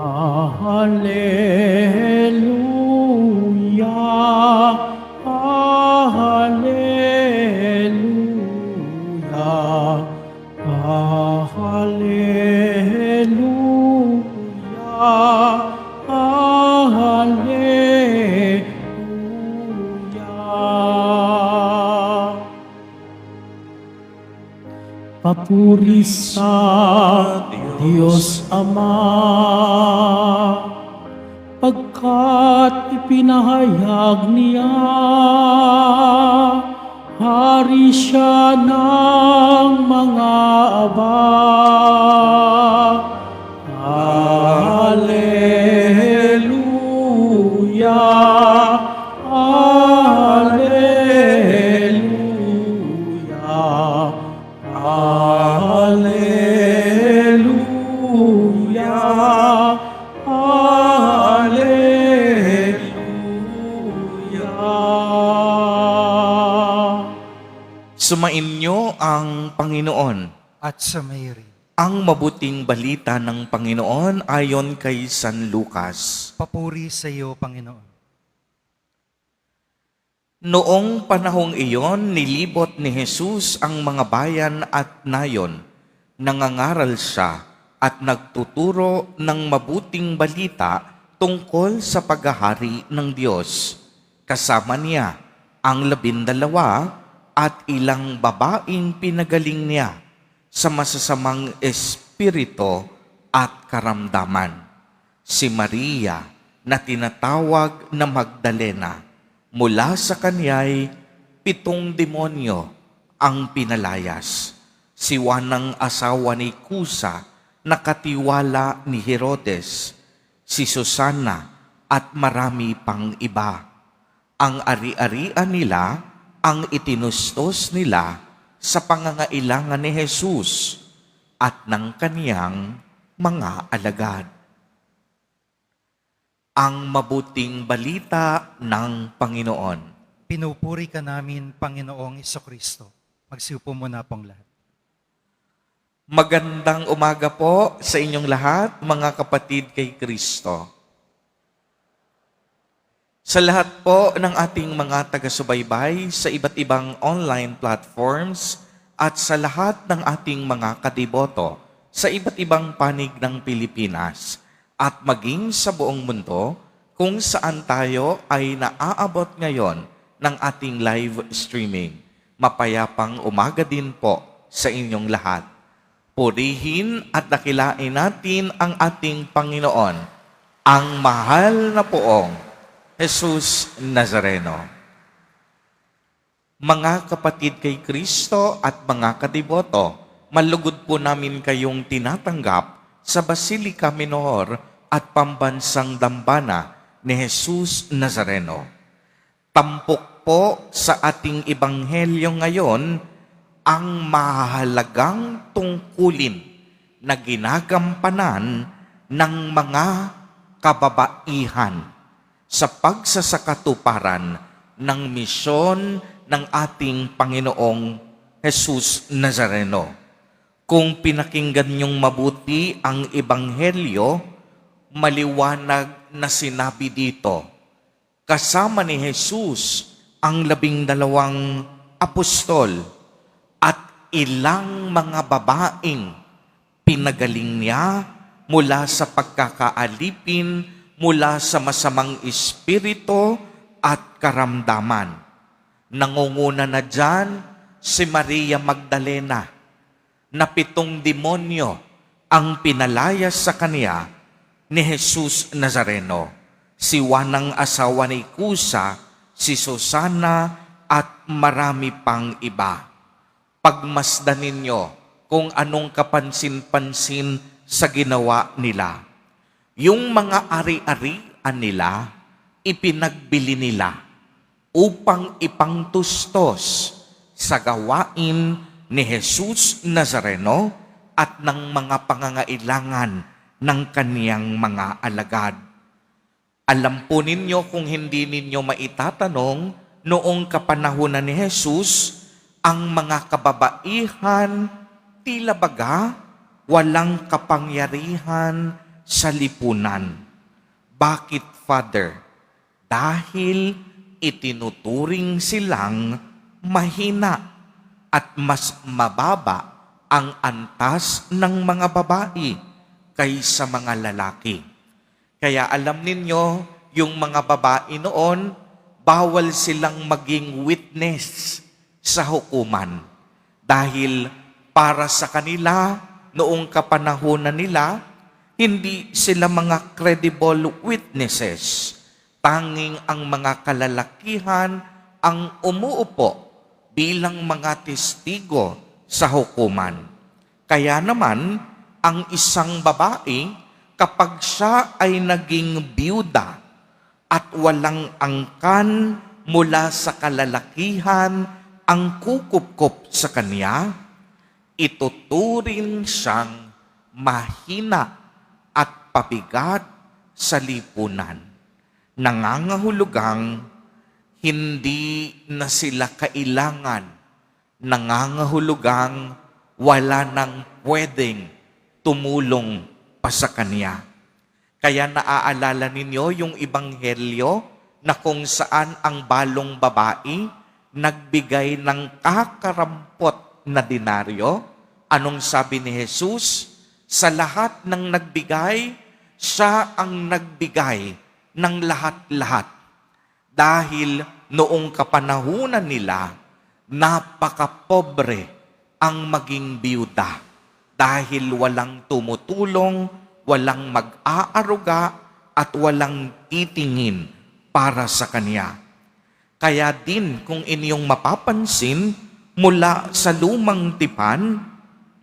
Hallelujah, Hallelujah, Hallelujah, Hallelujah. Papuri sa Diyos Ama, pagkat ipinahayag niya, hari siya ng mga aba. Hallelujah, Hallelujah, Hallelujah, Hallelujah. Sumainyo ang Panginoon. At sumayo rin. Ang mabuting balita ng Panginoon ayon kay San Lucas. Papuri sa iyo, Panginoon. Noong panahong iyon, nilibot ni Jesus ang mga bayan at nayon. Nangangaral siya at nagtuturo ng mabuting balita tungkol sa paghahari ng Diyos. Kasama niya ang 12 at ilang babaeng pinagaling niya sa masasamang espiritu at karamdaman. Si Maria na tinatawag na Magdalena, mula sa kanya'y 7 demonyo ang pinalayas. Si Juan ang asawa ni Kusa na katiwala ni Herodes, si Susana at marami pang iba. Ang ari-arian nila ang itinustos nila sa pangangailangan ni Jesus at ng kaniyang mga alagad. Ang mabuting balita ng Panginoon. Pinupuri ka namin, Panginoong Isokristo. Magsiupo muna pong lahat. Magandang umaga po sa inyong lahat, mga kapatid kay Kristo. Sa lahat po ng ating mga taga-subaybay sa iba't ibang online platforms at sa lahat ng ating mga kadiboto sa iba't ibang panig ng Pilipinas at maging sa buong mundo kung saan tayo ay naaabot ngayon ng ating live streaming. Mapayapang umaga din po sa inyong lahat. Purihin at dakilain natin ang ating Panginoon, ang mahal na poong Jesus Nazareno. Mga kapatid kay Kristo at mga kadiboto, malugod po namin kayong tinatanggap sa Basilica Minor at Pambansang Dambana ni Jesus Nazareno. Tampok po sa ating ebanghelyo ngayon ang mahalagang tungkulin na ginagampanan ng mga kababaihan sa pagsasakatuparan ng misyon ng ating Panginoong Jesus Nazareno. Kung pinakinggan niyong mabuti ang ebanghelyo, maliwanag na sinabi dito, kasama ni Jesus ang 12 apostol at ilang mga babaeng pinagaling niya mula sa pagkakaalipin, mula sa masamang espiritu at karamdaman. Nangunguna na dyan si Maria Magdalena na 7 demonyo ang pinalayas sa kanya ni Jesus Nazareno. Si Juan ang asawa ni Kusa, si Susana at marami pang iba. Pagmasdan ninyo kung anong kapansin-pansin sa ginawa nila. Yung mga ari-arian nila, ipinagbili nila upang ipangtustos sa gawain ni Jesus Nazareno at ng mga pangangailangan ng kaniyang mga alagad. Alam po ninyo kung hindi ninyo maitatanong, noong kapanahunan ni Jesus, ang mga kababaihan tila baga walang kapangyarihan sa lipunan. Bakit, Father? Dahil itinuturing silang mahina at mas mababa ang antas ng mga babae kaysa mga lalaki. Kaya alam ninyo, yung mga babae noon, bawal silang maging witness sa hukuman. Dahil para sa kanila, noong kapanahunan nila, hindi sila mga credible witnesses. Tanging ang mga kalalakihan ang umuupo bilang mga testigo sa hukuman. Kaya naman, ang isang babae, kapag siya ay naging biyuda at walang angkan mula sa kalalakihan ang kukup-kup sa kanya, ituturing siyang mahina at pabigat sa lipunan. Nangangahulugang hindi na sila kailangan. Nangangahulugang wala nang pwedeng tumulong pa sa kanya. Kaya naaalala ninyo yung ebanghelyo na kung saan ang balong babae nagbigay ng kakarampot na denaryo. Anong sabi ni Jesus? Sa lahat ng nagbigay, siya ang nagbigay ng lahat-lahat. Dahil noong kapanahunan nila, napakapobre ang maging biyuda. Dahil walang tumutulong, walang mag-aaruga at walang titingin para sa kanya. Kaya din kung inyong mapapansin, mula sa lumang tipan,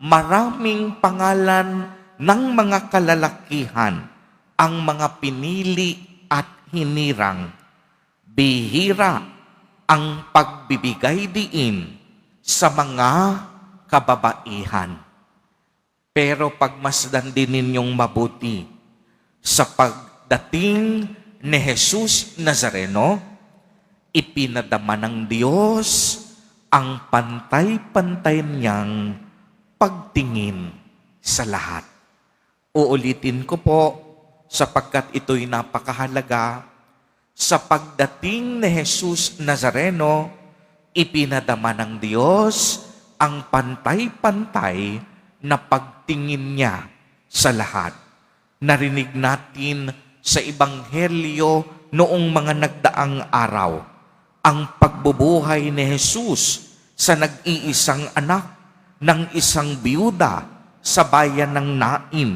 maraming pangalan ng mga kalalakihan ang mga pinili at hinirang. Bihira ang pagbibigay diin sa mga kababaihan. Pero pagmasdan din ninyong mabuti, sa pagdating ni Jesus Nazareno, ipinadama ng Diyos ang pantay-pantay niyang pagtingin sa lahat. Uulitin ko po, sapagkat ito'y napakahalaga, sa pagdating ni Jesus Nazareno, ipinadama ng Diyos ang pantay-pantay na pagtingin niya sa lahat. Narinig natin sa Ebanghelyo noong mga nagdaang araw, ang pagbubuhay ni Jesus sa nag-iisang anak ng isang biyuda sa bayan ng Nain.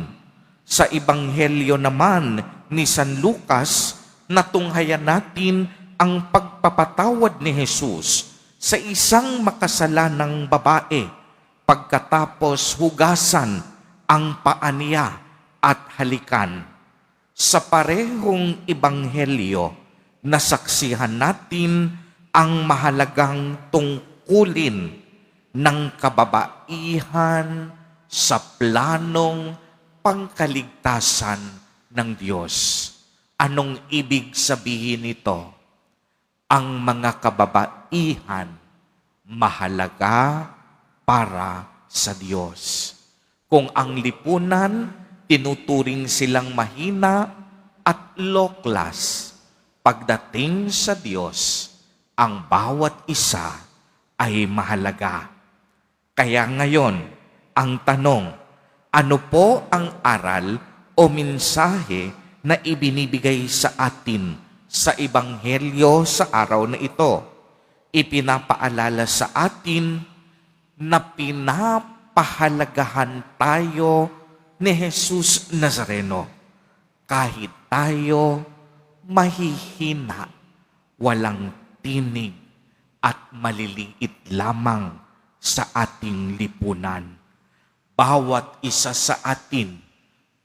Sa Ebanghelyo naman ni San Lucas, natunghayan natin ang pagpapatawad ni Jesus sa isang makasalanang babae pagkatapos hugasan ang paa niya at halikan. Sa parehong ebanghelyo, nasaksihan natin ang mahalagang tungkulin ng kababaihan sa planong pangkaligtasan ng Diyos. Anong ibig sabihin nito? Ang mga kababaihan mahalaga para sa Diyos. Kung ang lipunan, tinuturing silang mahina at low class, pagdating sa Diyos, ang bawat isa ay mahalaga. Kaya ngayon, ang tanong, ano po ang aral o mensahe na ibinibigay sa atin sa Ebanghelyo sa araw na ito? Ipinapaalala sa atin na pinapahalagahan tayo ni Jesus Nazareno. Kahit tayo mahihina, walang tinig at maliliit lamang sa ating lipunan. Bawat isa sa atin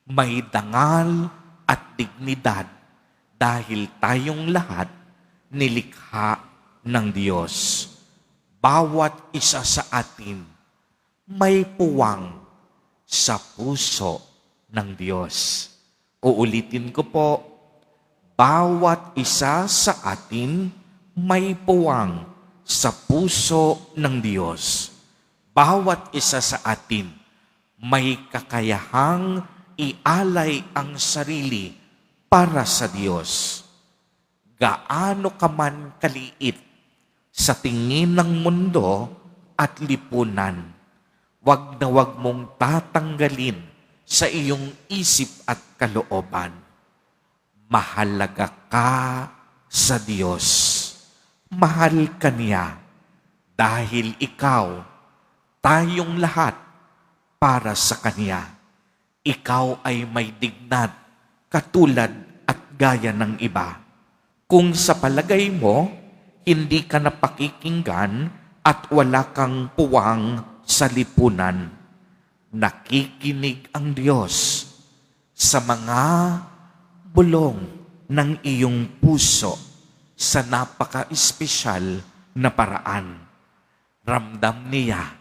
may dangal at dignidad dahil tayong lahat nilikha ng Diyos. Bawat isa sa atin may puwang sa puso ng Diyos. Uulitin ko po, bawat isa sa atin may puwang sa puso ng Diyos. Bawat isa sa atin may kakayahang ialay ang sarili para sa Diyos. Gaano ka man kaliit sa tingin ng mundo at lipunan, wag na wag mong tatanggalin sa iyong isip at kalooban. Mahalaga ka sa Diyos. Mahal ka niya dahil ikaw, tayong lahat para sa Kanya. Ikaw ay may dignad, katulad at gaya ng iba. Kung sa palagay mo, hindi ka napakikinggan at wala kang puwang sa lipunan, nakikinig ang Diyos sa mga bulong ng iyong puso sa napaka-espesyal na paraan. Ramdam niya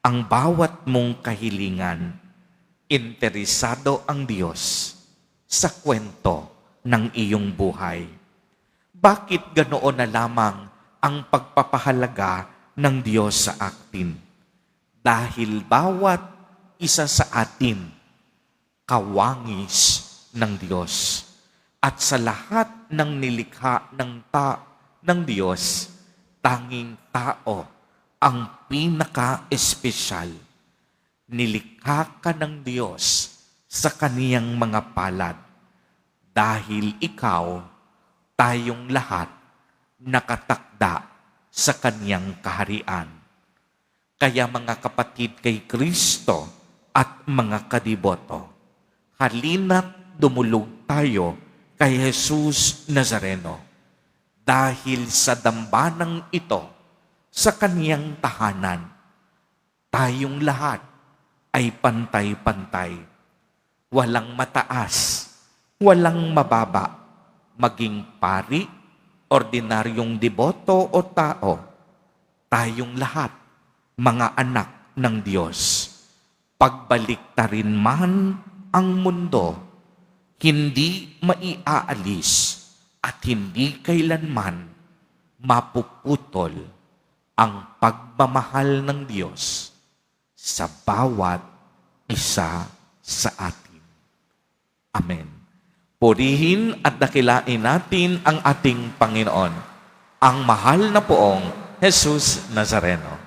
ang bawat mong kahilingan. Interesado ang Diyos sa kwento ng iyong buhay. Bakit ganoon na lamang ang pagpapahalaga ng Diyos sa atin? Dahil bawat isa sa atin, kawangis ng Diyos. At sa lahat ng nilikha ng Diyos, tanging tao ang pinaka-espesyal. Nilikha ka ng Diyos sa kaniyang mga palad dahil ikaw, tayong lahat, nakatakda sa kaniyang kaharian. Kaya mga kapatid kay Kristo at mga kadiboto, halina't dumulog tayo kay Jesus Nazareno dahil sa dambanang ito sa kaniyang tahanan, tayong lahat ay pantay-pantay. Walang mataas, walang mababa, maging pari, ordinaryong deboto o tao, tayong lahat mga anak ng Diyos. Pagbaliktarin man ang mundo, hindi maiaalis at hindi kailanman mapuputol ang pagmamahal ng Diyos sa bawat isa sa atin. Amen. Purihin at dakilain natin ang ating Panginoon, ang mahal na poong Jesus Nazareno.